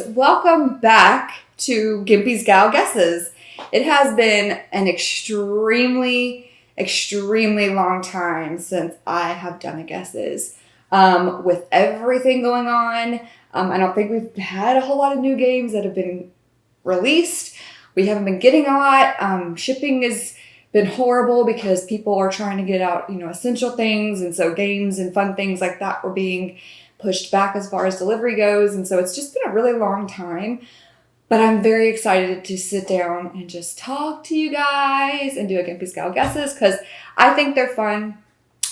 welcome back to Gimpys Gal Guesses. It has been an extremely long time since I have done a guesses. With everything going on, I don't think we've had a whole lot of new games that have been released. We haven't been getting a lot. Shipping has been horrible because people are trying to get out, essential things. And so games and fun things like that were being pushed back as far as delivery goes. And so it's just been a really long time. But I'm very excited to sit down and just talk to you guys and do a Gimpys Gal Guesses because I think they're fun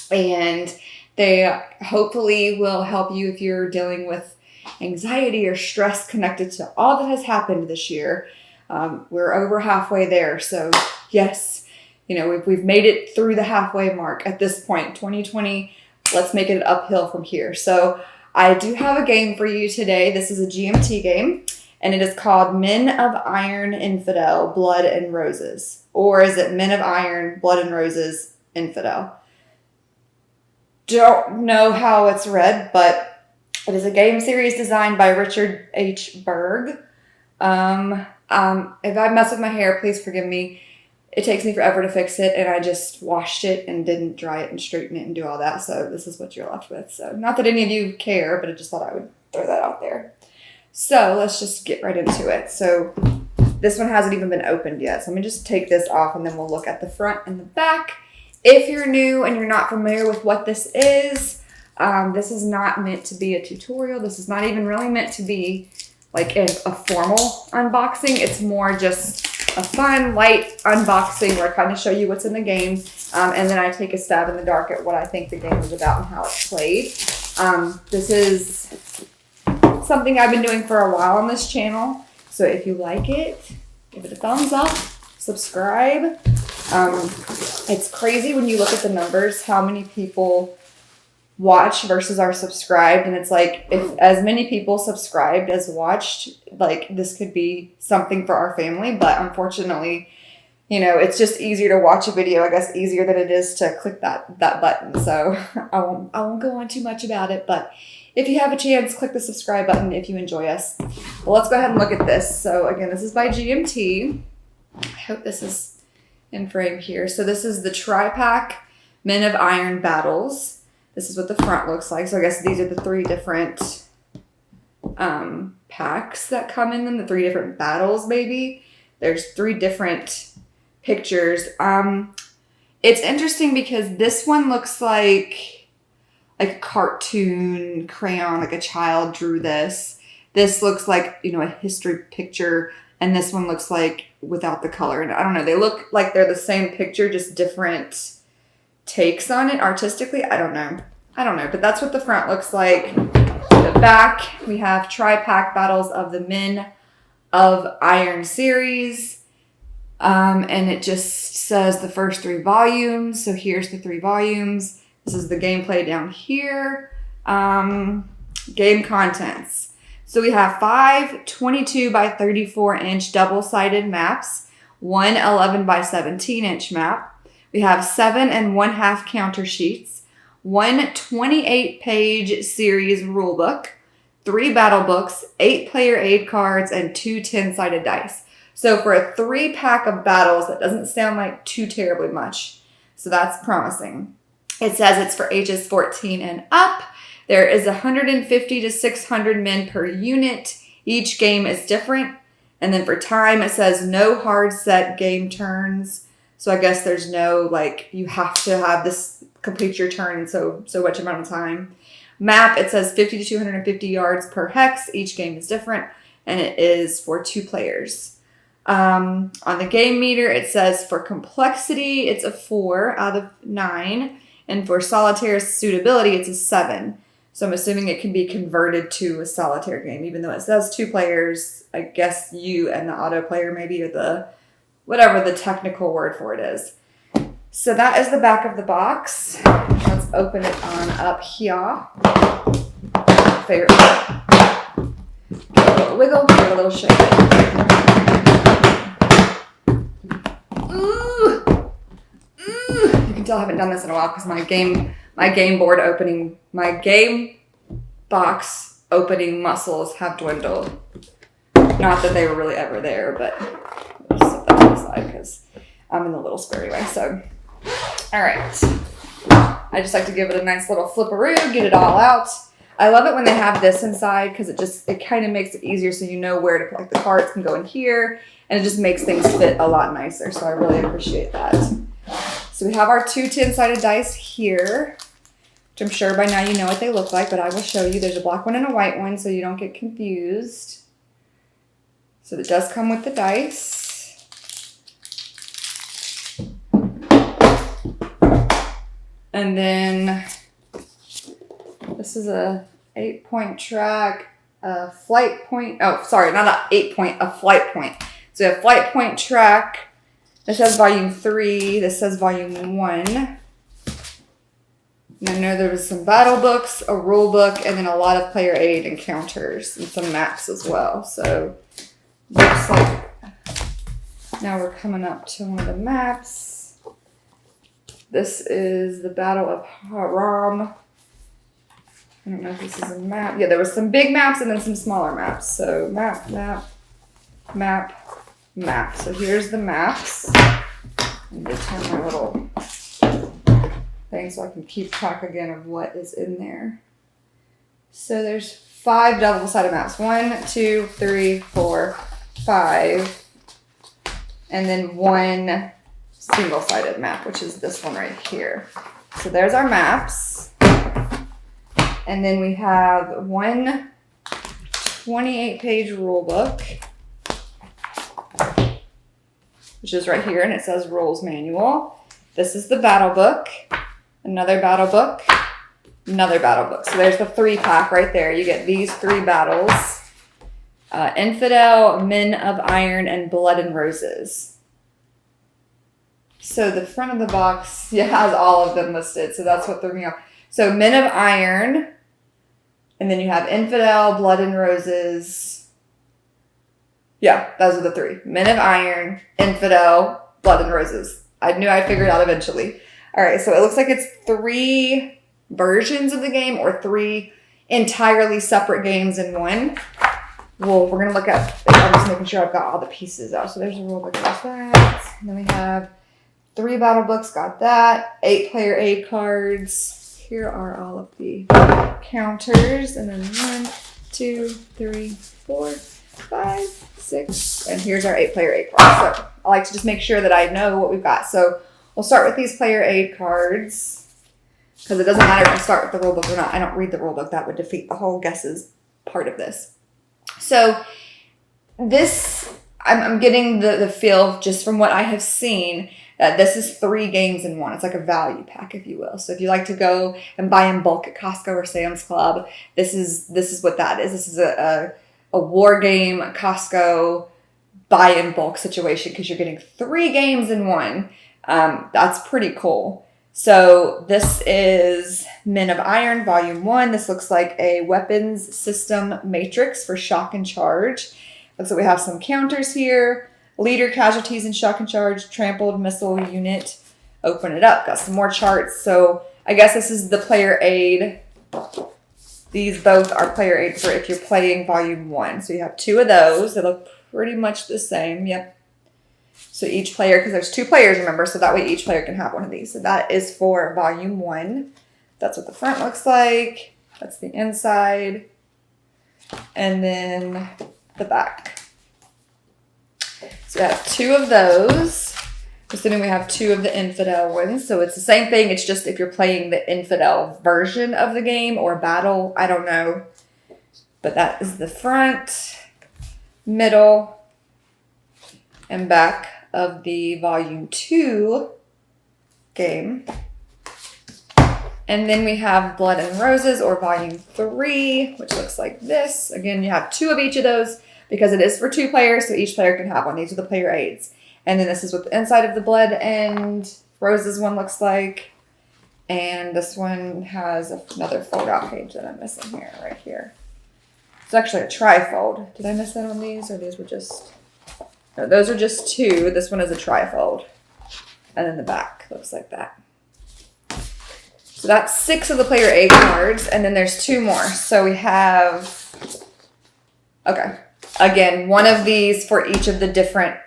and they hopefully will help you if you're dealing with anxiety or stress connected to all that has happened this year. We're over halfway there. So yes, we've made it through the halfway mark at this point. 2020, let's make it uphill from here. So I do have a game for you today. This is a GMT game, and it is called Men of Iron, Infidel, Blood and Roses. Or is it Men of Iron, Blood and Roses, Infidel? Don't know how it's read, but it is a game series designed by Richard H. Berg. If I mess with my hair, please forgive me. It takes me forever to fix it, and I just washed it and didn't dry it and straighten it and do all that. So this is what you're left with. So not that any of you care, but I just thought I would throw that out there. So let's just get right into it. So this one hasn't even been opened yet. So let me just take this off, and then we'll look at the front and the back. If you're new and you're not familiar with what this is not meant to be a tutorial. This is not even really meant to be like a formal unboxing. It's more just a fun, light unboxing where I kind of show you what's in the game. And then I take a stab in the dark at what I think the game is about and how it's played. This is something I've been doing for a while on this channel. So if you like it, give it a thumbs up, subscribe. It's crazy when you look at the numbers, how many people watch versus are subscribed. And it's like, if as many people subscribed as watched, like this could be something for our family. But unfortunately, it's just easier to watch a video, I guess, easier than it is to click that button. So I won't go on too much about it. But if you have a chance, click the subscribe button if you enjoy us. Well, let's go ahead and look at this. So again, this is by GMT. I hope this is in frame here. So this is the Tripack Men of Iron Battles. This is what the front looks like. So I guess these are the three different packs that come in them, the three different battles maybe. There's three different pictures. It's interesting because this one looks like a cartoon crayon, like a child drew this. This looks like, a history picture, and this one looks like without the color. And I don't know, they look like they're the same picture, just different takes on it artistically. I don't know, but that's what the front looks like. The back, we have Tripack Battles of the Men of Iron series. And it just says the first 3 volumes. So here's the 3 volumes. This is the gameplay down here. Game contents. So we have 5 22 by 34 inch double-sided maps, 1 11 by 17 inch map. We have 7 1/2 counter sheets, 1 28-page series rulebook, 3 battle books, 8 player aid cards, and 2 10-sided dice. So for a 3-pack of battles, that doesn't sound like too terribly much. So that's promising. It says it's for ages 14 and up. There is 150 to 600 men per unit. Each game is different. And then for time, it says no hard set game turns. So I guess there's no, you have to have this complete your turn in so much amount of time. Map, it says 50 to 250 yards per hex. Each game is different, and it is for 2 players. On the game meter, it says for complexity, it's a 4 out of 9. And for solitaire suitability, it's a 7. So I'm assuming it can be converted to a solitaire game, even though it says 2 players. I guess you and the auto player maybe, or whatever the technical word for it is. So that is the back of the box. Let's open it on up here. Favorite part. Give it a little wiggle, give it a little shake. Ooh! You can tell I haven't done this in a while because my game box opening muscles have dwindled. Not that they were really ever there, but I'll just set that to the side because I'm in the little squarey way. So, all right. I just like to give it a nice little flipperoo, get it all out. I love it when they have this inside because it kind of makes it easier so you know where to put, like the cards can go in here, and it just makes things fit a lot nicer. So I really appreciate that. So we have our 2 10-sided dice here, which I'm sure by now you know what they look like, but I will show you. There's a black one and a white one so you don't get confused. So it does come with the dice. And then this is a 8-point track, a flight point. Oh, sorry, not an 8-point, a flight point. So we have flight point track. This says volume 3. This says volume 1. And I know there was some battle books, a rule book, and then a lot of player aid encounters and some maps as well. So looks like now we're coming up to one of the maps. This is the Battle of Haram. I don't know if this is a map. Yeah, there was some big maps and then some smaller maps. So map, map, map, map. So here's the maps. Let me turn my little thing so I can keep track again of what is in there. So there's 5 double-sided maps. 1, 2, 3, 4, 5. And then 1 single-sided map, which is this one right here. So there's our maps. And then we have one 28-page rule book, which is right here, and it says Rules Manual. This is the battle book, another battle book, another battle book. So there's the 3-pack right there. You get these 3 battles. Infidel, Men of Iron, and Blood and Roses. So the front of the box has all of them listed. So that's what threw me off. So Men of Iron. And then you have Infidel, Blood and Roses. Yeah, those are the 3. Men of Iron, Infidel, Blood and Roses. I knew I'd figure it out eventually. All right, so it looks like it's 3 versions of the game or 3 entirely separate games in one. Well, we're going to look at, I'm just making sure I've got all the pieces out. So there's a rule book, there's that. And then we have 3 battle books, got that. 8 player aid cards. Here are all of the counters. And then 1, 2, 3, 4, 5, 6. And here's our 8 player aid cards. So I like to just make sure that I know what we've got. So we'll start with these player aid cards because it doesn't matter if I start with the rule book or not. I don't read the rule book. That would defeat the whole guesses part of this. So this, I'm getting the feel just from what I have seen that this is 3 games in one. It's like a value pack, if you will. So if you like to go and buy in bulk at Costco or Sam's Club, this is what that is. This is a war game Costco buy in bulk situation because you're getting 3 games in one. That's pretty cool. So this is Men of Iron, Volume 1. This looks like a weapons system matrix for shock and charge. Looks like we have some counters here. Leader, casualties, and shock and charge, trampled missile unit. Open it up. Got some more charts. So I guess this is the player aid. These both are player aid for if you're playing Volume 1. So you have 2 of those. They look pretty much the same. Yep. So each player, because there's 2 players, remember, so that way each player can have one of these. So that is for Volume 1. That's what the front looks like. That's the inside. And then the back. So we have 2 of those. Assuming we have 2 of the Infidel ones. So it's the same thing. It's just if you're playing the Infidel version of the game or battle. I don't know. But that is the front, middle, and back of the Volume 2 game. And then we have Blood and Roses or Volume 3, which looks like this. Again, you have 2 of each of those because it is for 2 players, so each player can have one. These are the player aids. And then this is what the inside of the Blood and Roses one looks like. And this one has another fold-out page that I'm missing here, right here. It's actually a tri-fold. Did I miss that on these, or these were just... No, those are just 2. This one is a tri-fold. And then the back looks like that. So that's 6 of the player aid cards, and then there's 2 more. So we have... Okay. Again, one of these for each of the different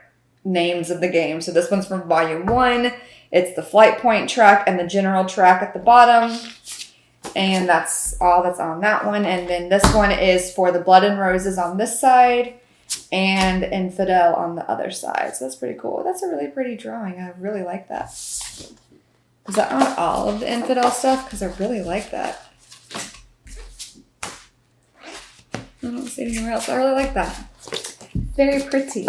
names of the game. So this one's from Volume 1. It's the flight point track and the general track at the bottom. And that's all that's on that one. And then this one is for the Blood and Roses on this side and Infidel on the other side. So that's pretty cool. That's a really pretty drawing. I really like that. Is that on all of the Infidel stuff? Because I really like that. I don't see anywhere else. I really like that. Very pretty.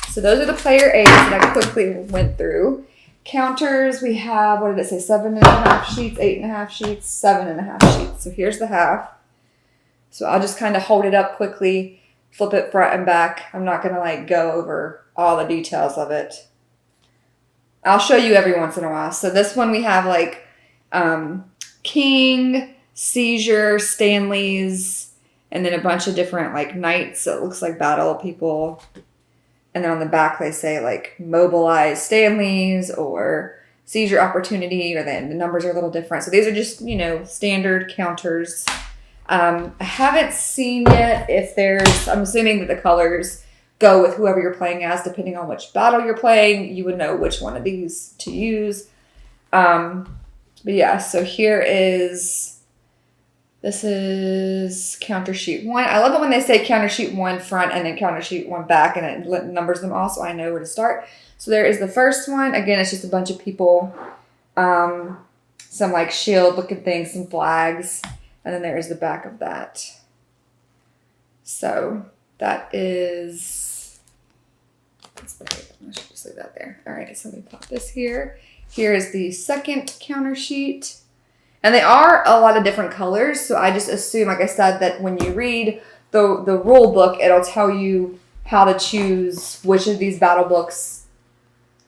So those are the player A's that I quickly went through. Counters, we have, what did it say? 7.5 sheets, 8.5 sheets, 7.5 sheets. So here's the half. So I'll just kind of hold it up quickly, flip it front and back. I'm not going to like go over all the details of it. I'll show you every once in a while. So this one we have like King, Seizure, Stanley's, and then a bunch of different like knights. So it looks like battle people. And then on the back they say like mobilize Stanley's or seizure opportunity, or then the numbers are a little different. So these are just, you know, standard counters. I haven't seen yet if there's, I'm assuming that the colors go with whoever you're playing as, depending on which battle you're playing. You would know which one of these to use. But yeah, so here is, this is counter sheet 1. I love it when they say counter sheet 1 front and then counter sheet 1 back, and it numbers them all so I know where to start. So there is the first one. Again, it's just a bunch of people. Some like shield looking things, some flags. And then there is the back of that. So that is, I should just leave that there. All right, so let me pop this here. Here is the second counter sheet. And they are a lot of different colors, so I just assume, like I said, that when you read the rule book, it'll tell you how to choose which of these battle books,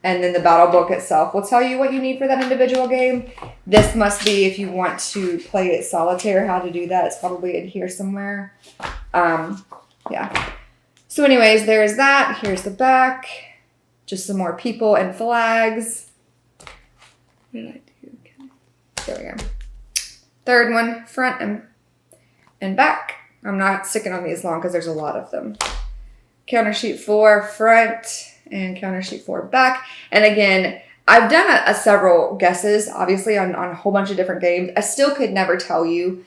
and then the battle book itself will tell you what you need for that individual game. This must be, if you want to play it solitaire, how to do that. It's probably in here somewhere. Yeah. So anyways, there's that. Here's the back. Just some more people and flags. What did I do? Okay. There we go. Third one, front and back. I'm not sticking on these long because there's a lot of them. Counter sheet 4 front and counter sheet 4 back. And again, I've done several guesses, obviously, on a whole bunch of different games. I still could never tell you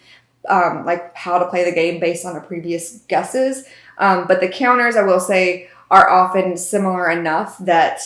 like how to play the game based on the previous guesses. But the counters, I will say, are often similar enough that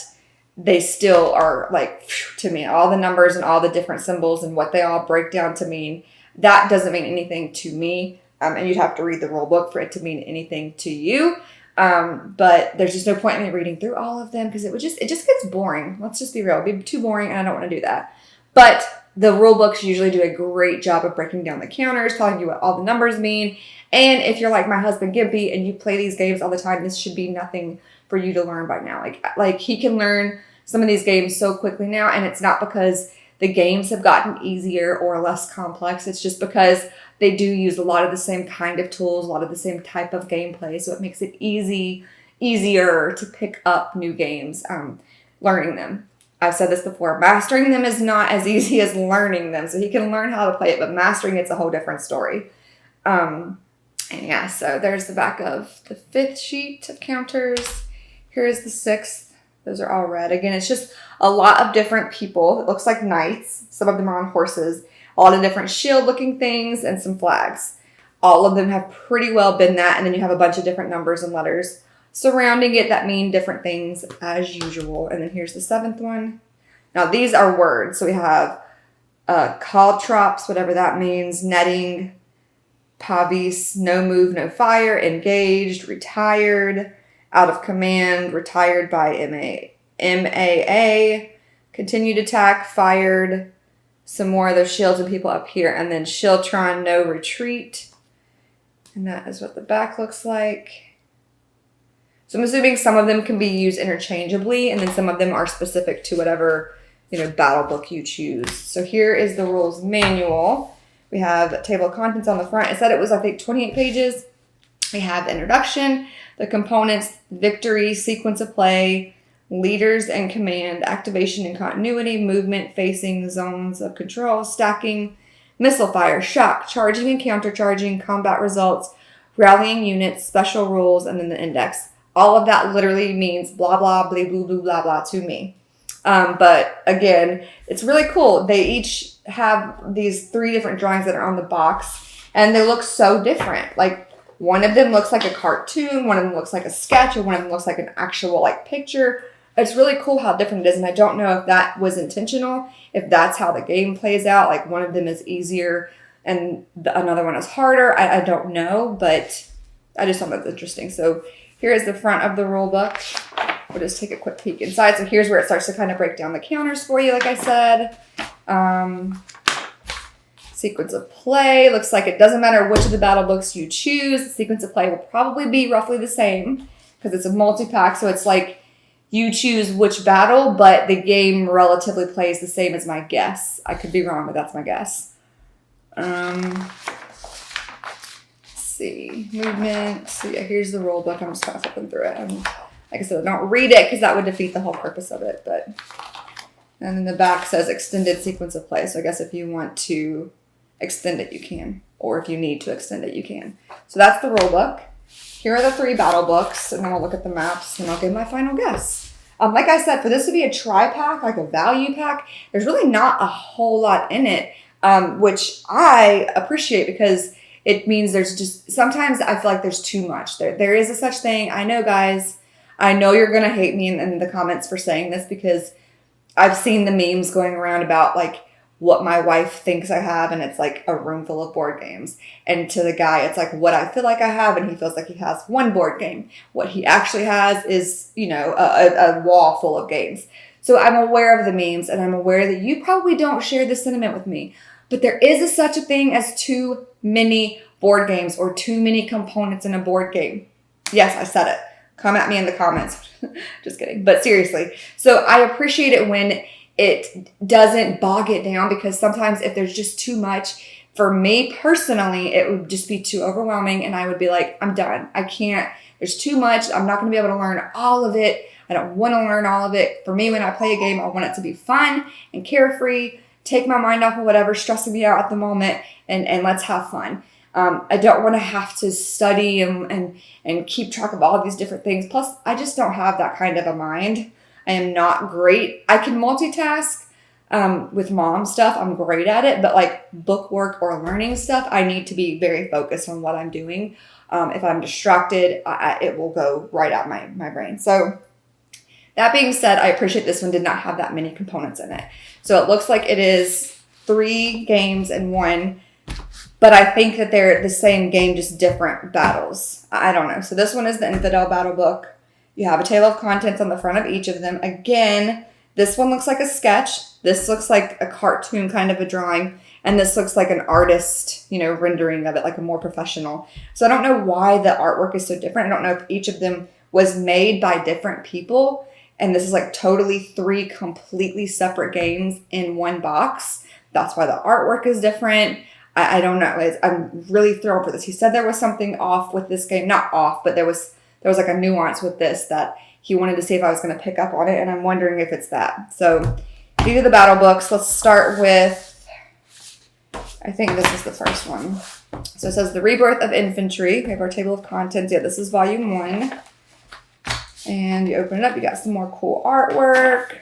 they still are like, to me, all the numbers and all the different symbols and what they all break down to mean, that doesn't mean anything to me. And you'd have to read the rule book for it to mean anything to you. But there's just no point in me reading through all of them because it just gets boring. Let's just be real. It'd be too boring and I don't want to do that. But the rule books usually do a great job of breaking down the counters, telling you what all the numbers mean. And if you're like my husband Gimpy and you play these games all the time, this should be nothing for you to learn by now. Like he can learn some of these games so quickly now, and it's not because the games have gotten easier or less complex. It's just because they do use a lot of the same kind of tools, a lot of the same type of gameplay, so it makes it easier to pick up new games, learning them. I've said this before, mastering them is not as easy as learning them, so he can learn how to play it, but mastering it's a whole different story. And yeah, so there's the back of the 5th sheet of counters. Here's the 6th. Those are all red. Again, it's just a lot of different people. It looks like knights. Some of them are on horses. A lot of different shield-looking things and some flags. All of them have pretty well been that. And then you have a bunch of different numbers and letters surrounding it that mean different things as usual. And then here's the 7th one. Now, these are words. So we have caltrops, whatever that means, netting, pavis, no move, no fire, engaged, retired, out of command, retired by MAA, continued attack, fired, some more of those shields and people up here, and then Shiltron, no retreat. And that is what the back looks like. So I'm assuming some of them can be used interchangeably, and then some of them are specific to whatever, battle book you choose. So here is the rules manual. We have table of contents on the front. It said it was, I think, 28 pages. We have the introduction, the components, victory, sequence of play, leaders and command, activation and continuity, movement, facing, zones of control, stacking, missile fire, shock, charging and countercharging, combat results, rallying units, special rules, and then the index. All of that literally means blah, blah, blah, blah, blah, blah, blah to me. But again, it's really cool. They each have these 3 different drawings that are on the box, and they look so different. Like, one of them looks like a cartoon, one of them looks like a sketch, and one of them looks like an actual like picture. It's really cool how different it is, and I don't know if that was intentional, if that's how the game plays out. Like, one of them is easier and another one is harder. I don't know, but I just thought that was interesting. So here is the front of the rule book. We'll just take a quick peek inside. So here's where it starts to kind of break down the counters for you, like I said. Sequence of play. Looks like it doesn't matter which of the battle books you choose. The sequence of play will probably be roughly the same because it's a multi-pack. So it's like you choose which battle, but the game relatively plays the same as my guess. I could be wrong, but that's my guess. Let's see. Movement. So yeah, here's the rule book. I'm just kind of flipping through it. Like I said, don't read it because that would defeat the whole purpose of it. But and then the back says extended sequence of play. So I guess if you want to extend it, you can. Or if you need to extend it, you can. So that's the rule book. Here are the 3 battle books. And then we'll look at the maps and I'll give my final guess. Like I said, for this to be a tri-pack, like a value pack, there's really not a whole lot in it, which I appreciate because it means there's just, sometimes I feel like there's too much. There is a such thing. I know, guys, I know you're going to hate me in the comments for saying this because I've seen the memes going around about like what my wife thinks I have, and it's like a room full of board games. And to the guy, it's like what I feel like I have, and he feels like he has 1 board game. What he actually has is, you know, a wall full of games. So I'm aware of the memes, and I'm aware that you probably don't share this sentiment with me. But there is such a thing as too many board games or too many components in a board game. Yes, I said it. Come at me in the comments. Just kidding. But seriously. So I appreciate it when it doesn't bog it down, because sometimes if there's just too much, for me personally, it would just be too overwhelming and I would be like, I'm done. I can't. There's too much. I'm not going to be able to learn all of it. I don't want to learn all of it. For me, when I play a game, I want it to be fun and carefree, take my mind off of whatever's stressing me out at the moment, and let's have fun. I don't want to have to study and keep track of all of these different things. Plus, I just don't have that kind of a mind. I am not great. I can multitask with mom stuff. I'm great at it. But like book work or learning stuff, I need to be very focused on what I'm doing. If I'm distracted, it will go right out my brain. So that being said, I appreciate this one did not have that many components in it. So it looks like it is 3 games in 1. But I think that they're the same game, just different battles. I don't know. So this one is the Infidel battle book. You have a table of contents on the front of each of them. Again, this one looks like a sketch. This looks like a cartoon kind of a drawing. And this looks like an artist, you know, rendering of it, like a more professional. So I don't know why the artwork is so different. I don't know if each of them was made by different people. And this is like totally 3 completely separate games in 1 box. That's why the artwork is different. I don't know. I'm really thrilled for this. He said there was something off with this game. Not off, but there was like a nuance with this that he wanted to see if I was going to pick up on it. And I'm wondering if it's that. So these are the battle books. Let's start with, I think this is the first one. So it says The Rebirth of Infantry. We have our table of contents. Yeah, this is volume 1. And you open it up. You got some more cool artwork.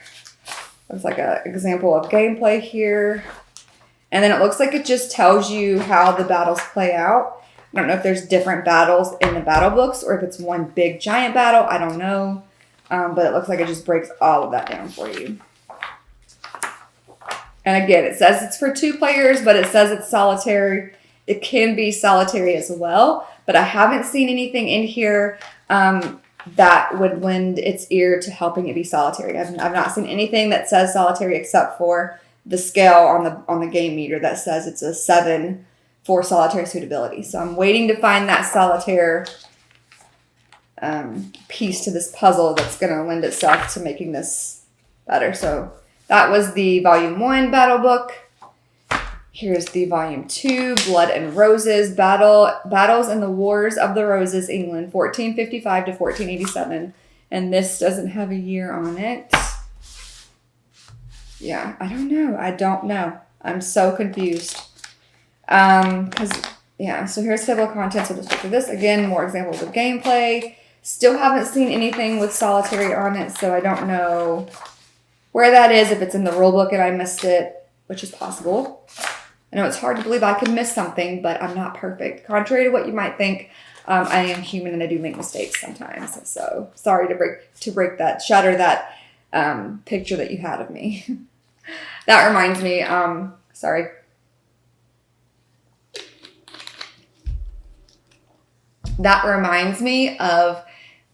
There's like an example of gameplay here. And then it looks like it just tells you how the battles play out. I don't know if there's different battles in the battle books or if it's one big giant battle. I don't know. But it looks like it just breaks all of that down for you. And again, it says it's for 2 players, but it says it's solitary. It can be solitary as well. But I haven't seen anything in here that would lend its ear to helping it be solitary. I've not seen anything that says solitary except for the scale on the game meter that says it's a 7 for solitaire suitability. So I'm waiting to find that solitaire piece to this puzzle that's going to lend itself to making this better. So that was the volume 1 battle book. Here's the volume 2, Blood and Roses, Battles in the Wars of the Roses, England, 1455 to 1487. And this doesn't have a year on it. Yeah, I don't know. I'm so confused. Because yeah, so here's table of contents. We'll just look at this. Again, more examples of gameplay. Still haven't seen anything with solitary on it, so I don't know where that is, if it's in the rulebook and I missed it, which is possible. I know it's hard to believe I could miss something, but I'm not perfect. Contrary to what you might think, I am human and I do make mistakes sometimes. So sorry to shatter that picture that you had of me. That reminds me, sorry. That reminds me of,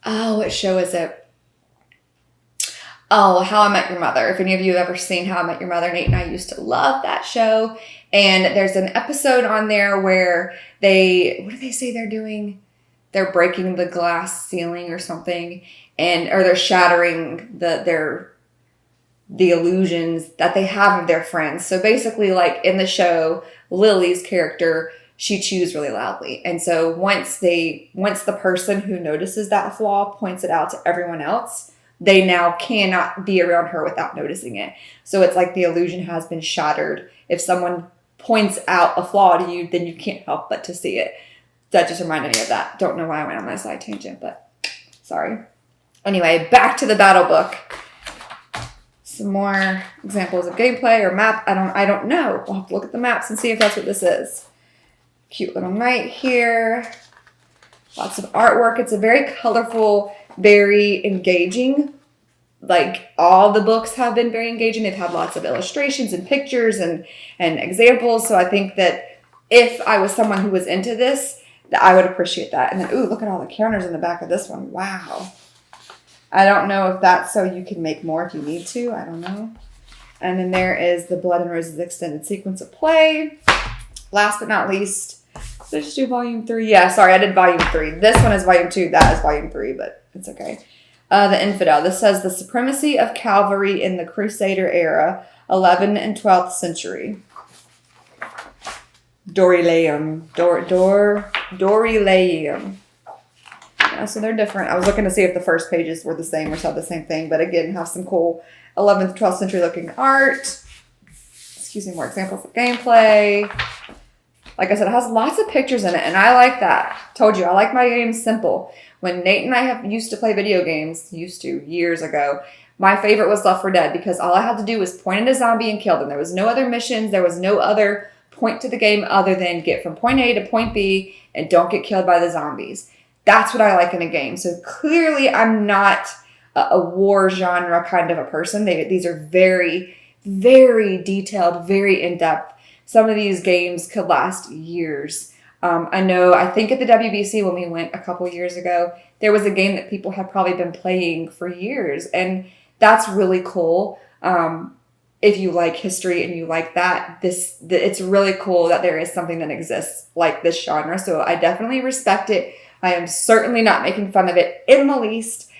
what show is it? Oh, How I Met Your Mother. If any of you have ever seen How I Met Your Mother, Nate and I used to love that show. And there's an episode on there where what do they say they're doing? They're breaking the glass ceiling or something, or they're shattering the illusions that they have of their friends. So basically, like in the show, Lily's character, she chews really loudly. And so once the person who notices that flaw points it out to everyone else, they now cannot be around her without noticing it. So it's like the illusion has been shattered. If someone points out a flaw to you, then you can't help but to see it. That just reminded me of that. Don't know why I went on that side tangent, but sorry. Anyway, back to the battle book. Some more examples of gameplay or map. I don't know. We'll have to look at the maps and see if that's what this is. Cute little knight here. Lots of artwork. It's a very colorful, very engaging. Like, all the books have been very engaging. They've had lots of illustrations and pictures and examples. So I think that if I was someone who was into this, that I would appreciate that. And then, ooh, look at all the counters in the back of this one. Wow. I don't know if that's so you can make more if you need to. I don't know. And then there is the Blood and Roses extended sequence of play. Last but not least, did I just do volume 3? Yeah, sorry, I did volume 3. This one is volume 2. That is volume 3, but it's okay. The Infidel. This says the supremacy of cavalry in the Crusader era, 11th and 12th century. Dorylaeum. Dorylaeum. Yeah, so they're different. I was looking to see if the first pages were the same or said the same thing, but again, have some cool 11th, 12th century looking art. Excuse me, more examples of gameplay. Like I said, it has lots of pictures in it, and I like that. Told you, I like my games simple. When Nate and I used to play video games, years ago, my favorite was Left 4 Dead because all I had to do was point at a zombie and kill them. There was no other missions. There was no other point to the game other than get from point A to point B and don't get killed by the zombies. That's what I like in a game. So clearly I'm not a war genre kind of a person. These are very, very detailed, very in-depth. Some of these games could last years. I think at the WBC when we went a couple years ago, there was a game that people had probably been playing for years. And that's really cool. If you like history and you like that, it's really cool that there is something that exists like this genre. So I definitely respect it. I am certainly not making fun of it in the least.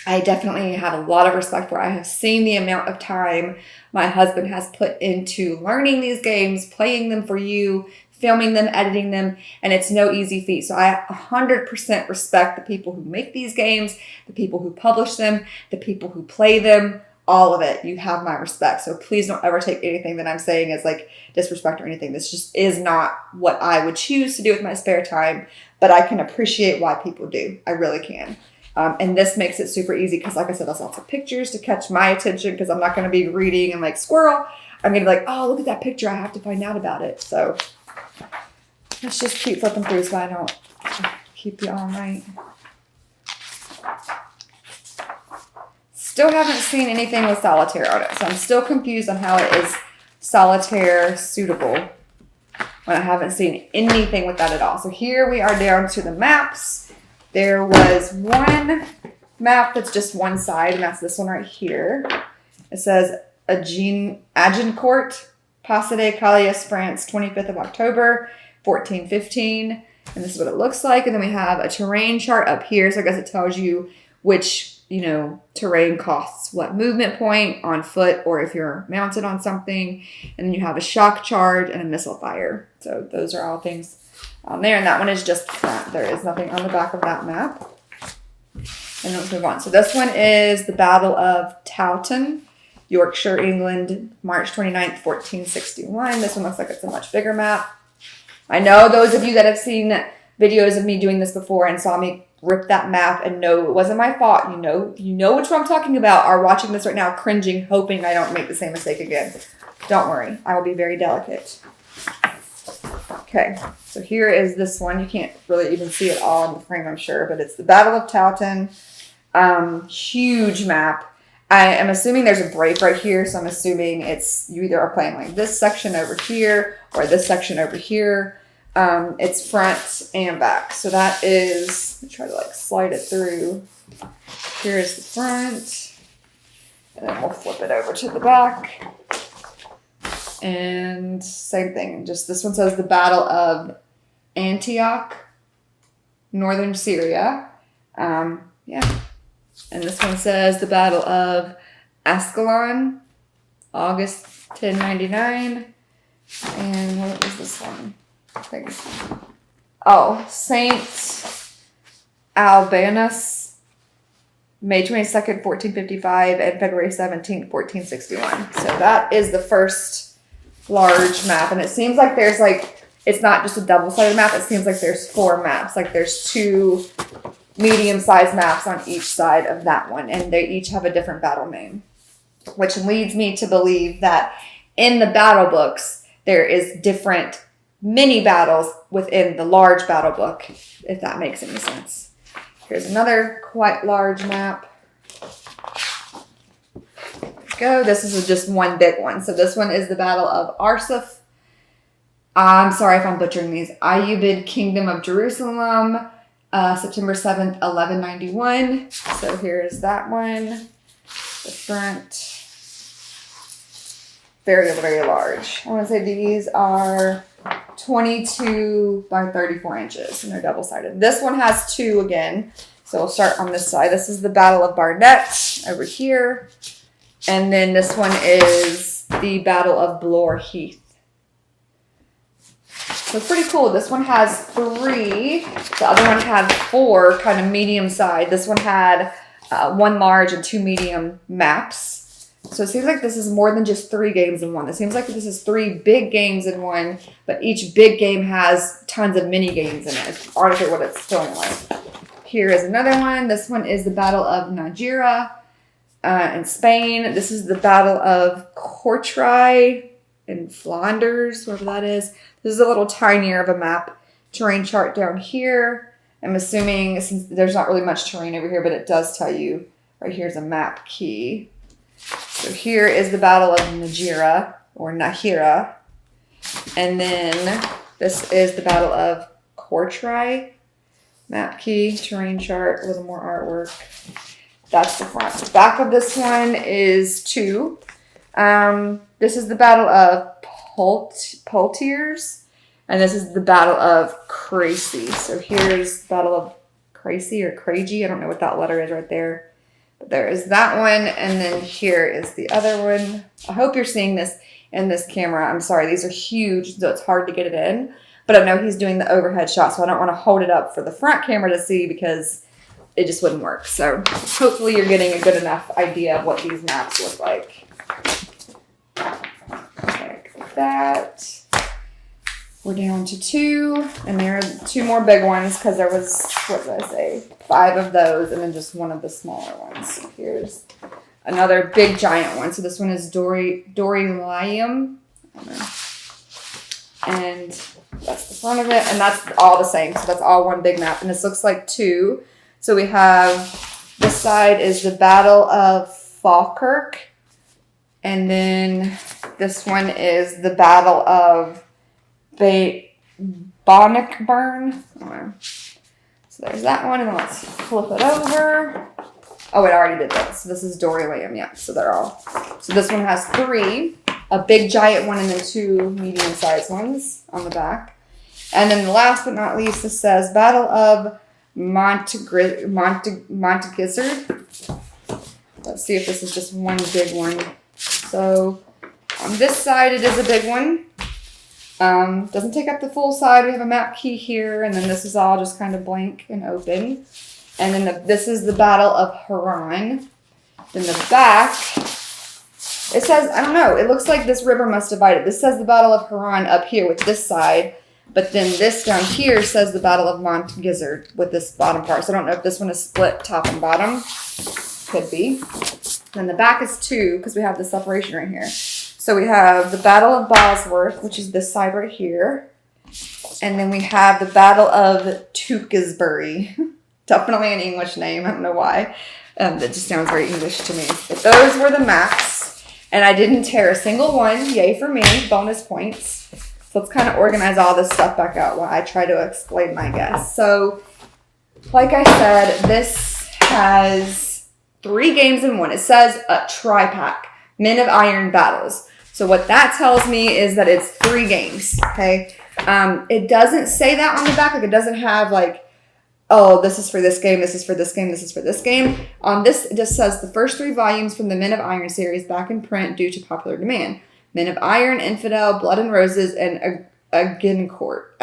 I definitely have a lot of respect for it. I have seen the amount of time my husband has put into learning these games, playing them for you, filming them, editing them, and it's no easy feat. So I 100% respect the people who make these games, the people who publish them, the people who play them, all of it. You have my respect. So please don't ever take anything that I'm saying as like disrespect or anything. This just is not what I would choose to do with my spare time, but I can appreciate why people do. I really can. And this makes it super easy because, like I said, there's lots of pictures to catch my attention because I'm not going to be reading and like squirrel. I'm going to be like, oh, look at that picture. I have to find out about it. So let's just keep flipping through so I don't keep you all night. Still haven't seen anything with solitaire on it. So I'm still confused on how it is solitaire suitable when I haven't seen anything with that at all. So here we are down to the maps. There was one map that's just one side, and that's this one right here. It says Agincourt, Passe de Calais, France, 25th of October, 1415. And this is what it looks like. And then we have a terrain chart up here. So I guess it tells you which, terrain costs what movement point on foot or if you're mounted on something. And then you have a shock charge and a missile fire. So those are all things on there, and that one is just front. There is nothing on the back of that map. And let's move on. So this one is the Battle of Tauton, Yorkshire, England, March 29th, 1461. This one looks like it's a much bigger map. I know those of you that have seen videos of me doing this before and saw me rip that map and know it wasn't my fault. You know which one I'm talking about, are watching this right now, cringing, hoping I don't make the same mistake again. Don't worry. I will be very delicate. Okay, so here is this one. You can't really even see it all in the frame, I'm sure, but it's the Battle of Tauton. Huge map. I am assuming there's a break right here, so I'm assuming it's you either are playing like this section over here or this section over here. It's front and back. So that is, let me try to like slide it through. Here is the front. And then we'll flip it over to the back. And same thing. Just this one says the Battle of Antioch, Northern Syria. Yeah. And this one says the Battle of Ascalon, August 1099. And what is this one? Saint Albanus, May 22nd, 1455, and February 17th, 1461. So that is the first large map. And it seems like there's like, it's not just a double-sided map. It seems like there's 4 maps. Like there's 2 medium-sized maps on each side of that one. And they each have a different battle name. Which leads me to believe that in the battle books, there is different mini battles within the large battle book, if that makes any sense. Here's another quite large map. There we go. This is just one big one. So this one is the Battle of Arsuf. I'm sorry if I'm butchering these. Ayyubid Kingdom of Jerusalem, September 7th, 1191. So here's that one. The front. Very, very large. I want to say these are 22 by 34 inches, and they're double-sided. This one has 2 again, so we'll start on this side. This is the Battle of Barnet over here, and then this one is the Battle of Blore Heath. So it's pretty cool. This one has 3. The other one had 4, kind of medium side. This one had 1 large and 2 medium maps. So it seems like this is more than just 3 games in one. It seems like this is 3 big games in one, but each big game has tons of mini games in it. It's honestly what it's feeling like. Here is another one. This one is the Battle of Najera in Spain. This is the Battle of Courtrai in Flanders, wherever that is. This is a little tinier of a map. Terrain chart down here. I'm assuming, since there's not really much terrain over here, but it does tell you right here's a map key. So here is the Battle of Najera, or Nahira. And then this is the Battle of Courtrai. Map key, terrain chart, a little more artwork. That's the front. The back of this one is 2. This is the Battle of Poitiers. And this is the Battle of Crecy. So here's the Battle of Crecy or Craigie. I don't know what that letter is right there. But there is that one, and then here is the other one. I hope you're seeing this in this camera. I'm sorry, these are huge, so it's hard to get it in. But I know he's doing the overhead shot, so I don't want to hold it up for the front camera to see because it just wouldn't work. So hopefully you're getting a good enough idea of what these maps look like. Like that. We're down to 2, and there are 2 more big ones because there was, what did I say, 5 of those, and then just 1 of the smaller ones. So here's another big giant one. So this one is Dorylium. I don't know. And that's the front of it, and that's all the same. So that's all one big map, and this looks like 2. So we have, this side is the Battle of Falkirk, and then this one is the Battle of Bannockburn. So there's that one, and then let's flip it over. Oh, it already did that. So this is Dorylium, yeah. So they're all. So this one has 3, a big giant one, and then 2 medium-sized ones on the back. And then last but not least, this says Battle of Montegizzard. Let's see if this is just one big one. So on this side, it is a big one. Doesn't take up the full side. We have a map key here, and then this is all just kind of blank and open. And then this is the Battle of Haran. Then the back, it says, I don't know, it looks like this river must divide it. This says the Battle of Haran up here with this side, But then this down here says the Battle of Mont Gizzard with this bottom part. So I don't know if this one is split top and bottom. Could be. Then the back is 2 because we have the separation right here. So we have the Battle of Bosworth, which is this side right here. And then we have the Battle of Tewkesbury. Definitely an English name. I don't know why. That just sounds very English to me. But those were the maps. And I didn't tear a single one. Yay for me. Bonus points. So let's kind of organize all this stuff back out while I try to explain my guess. So, like I said, this has 3 games in one. It says a Tripack. Men of Iron Battles. So what that tells me is that it's 3 games. Okay. It doesn't say that on the back. Like it doesn't have like, oh, this is for this game, this is for this game, this is for this game. On this, it just says the first 3 volumes from the Men of Iron series back in print due to popular demand. Men of Iron, Infidel, Blood and Roses, and Agincourt.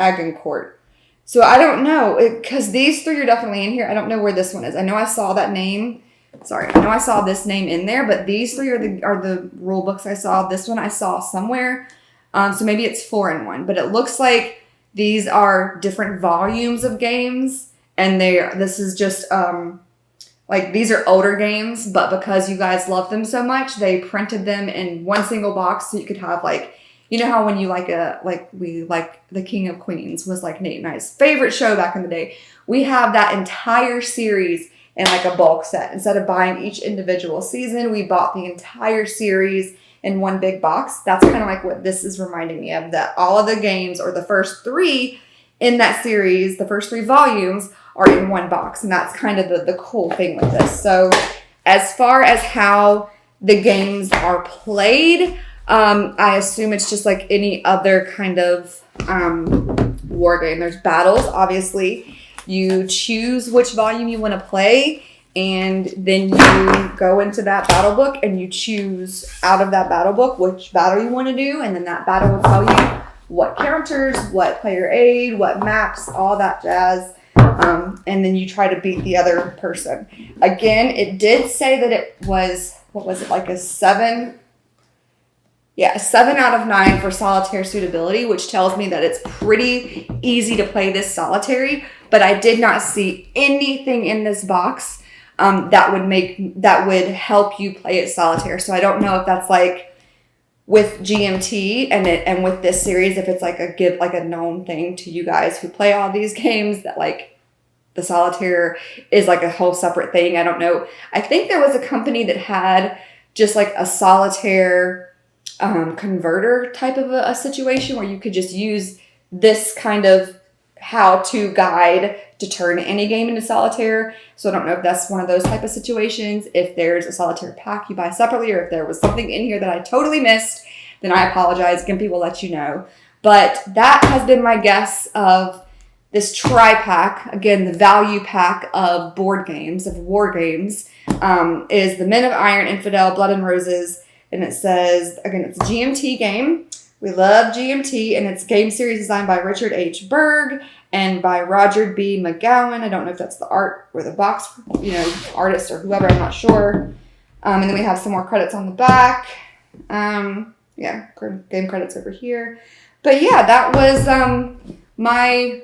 So I don't know, because these 3 are definitely in here. I don't know where this one is. I know I saw that name. Sorry, I know I saw this name in there, but these 3 are the rule books I saw. This one I saw somewhere. So maybe it's 4 in 1. But it looks like these are different volumes of games. And this is just, like, these are older games, but because you guys love them so much, they printed them in one single box so you could have, like, you know how when you we like The King of Queens was, like, Nate and I's favorite show back in the day. We have that entire series in, like, a bulk set. Instead of buying each individual season, we bought the entire series in one big box. That's kind of like what this is reminding me of, that all of the games, or the first 3 in that series, the first 3 volumes, are in one box. And that's kind of the cool thing with this. So as far as how the games are played, I assume it's just like any other kind of war game. There's battles, obviously. You choose which volume you want to play, and then you go into that battle book and you choose out of that battle book which battle you want to do, and then that battle will tell you what counters, what player aid, what maps, all that jazz. And then you try to beat the other person. Again, it did say that it was, what was it, like a 7? Yeah, a 7 out of 9 for solitaire suitability, which tells me that it's pretty easy to play this solitary. But I did not see anything in this box that would help you play it solitaire. So I don't know if that's like with GMT and with this series, if it's like a known thing to you guys who play all these games, that like the solitaire is like a whole separate thing. I don't know. I think there was a company that had just like a solitaire converter type of a situation where you could just use this kind of how-to guide to turn any game into solitaire. So I don't know if that's one of those type of situations. If there's a solitaire pack you buy separately, or if there was something in here that I totally missed, then I apologize. Gimpy will let you know. But that has been my guess of this Tripack. Again, the value pack of board games, of war games, is the Men of Iron, Infidel, Blood and Roses. And it says, again, it's a GMT game. We love GMT, and it's a game series designed by Richard H. Berg and by Roger B. McGowan. I don't know if that's the art or the box, artist or whoever, I'm not sure. And then we have some more credits on the back. Yeah, game credits over here. But yeah, that was my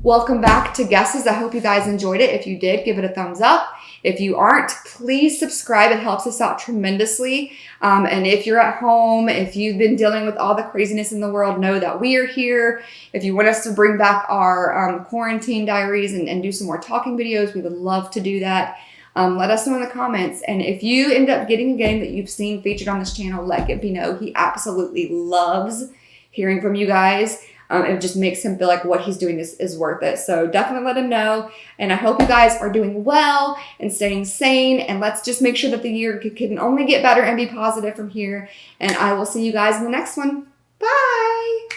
welcome back to guesses. I hope you guys enjoyed it. If you did, give it a thumbs up. If you aren't, please subscribe. It helps us out tremendously. And if you're at home, if you've been dealing with all the craziness in the world, know that we are here. If you want us to bring back our quarantine diaries and do some more talking videos, we would love to do that. Let us know in the comments. And if you end up getting a game that you've seen featured on this channel, let Gimpy know. He absolutely loves hearing from you guys. It just makes him feel like what he's doing is worth it. So definitely let him know. And I hope you guys are doing well and staying sane. And let's just make sure that the year can only get better and be positive from here. And I will see you guys in the next one. Bye!